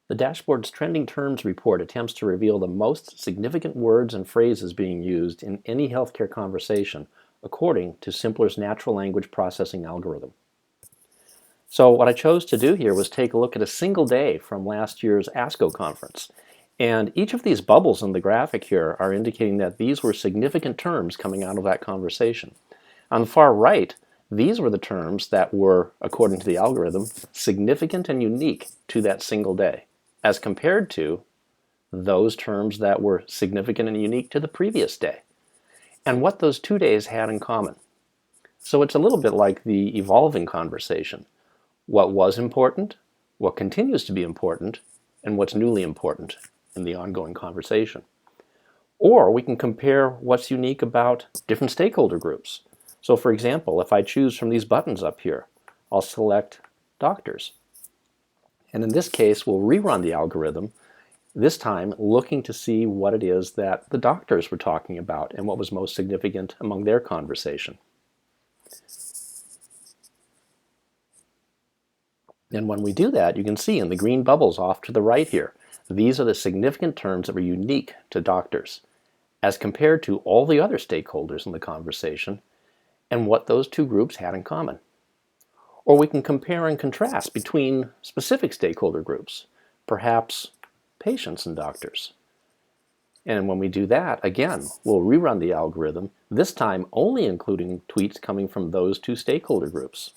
The dashboard's Trending Terms report attempts to reveal the most significant words and phrases being used in any healthcare conversation, according to Symplur's natural language processing algorithm. So what I chose to do here was take a look at a single day from last year's ASCO conference. And each of these bubbles in the graphic here are indicating that these were significant terms coming out of that conversation. On the far right, these were the terms that were, according to the algorithm, significant and unique to that single day, as compared to those terms that were significant and unique to the previous day, and what those 2 days had in common. So it's a little bit like the evolving conversation. What was important, what continues to be important, and what's newly important in the ongoing conversation. Or we can compare what's unique about different stakeholder groups. So for example, if I choose from these buttons up here, I'll select doctors. And in this case, we'll rerun the algorithm, this time looking to see what it is that the doctors were talking about and what was most significant among their conversation. And when we do that, you can see in the green bubbles off to the right here, these are the significant terms that were unique to doctors, as compared to all the other stakeholders in the conversation and what those two groups had in common. Or we can compare and contrast between specific stakeholder groups, perhaps patients and doctors. And when we do that, again, we'll rerun the algorithm, this time only including tweets coming from those two stakeholder groups.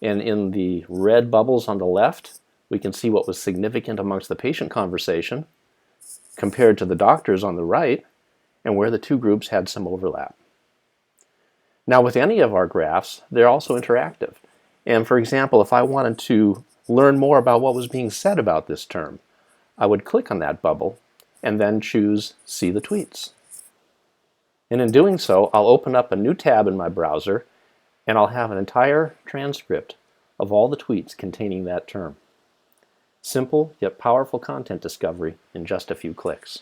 And in the red bubbles on the left, we can see what was significant amongst the patient conversation compared to the doctors on the right, and where the two groups had some overlap. Now with any of our graphs, they're also interactive. And for example, if I wanted to learn more about what was being said about this term, I would click on that bubble and then choose See the Tweets. And in doing so, I'll open up a new tab in my browser and I'll have an entire transcript of all the tweets containing that term. Simple yet powerful content discovery in just a few clicks.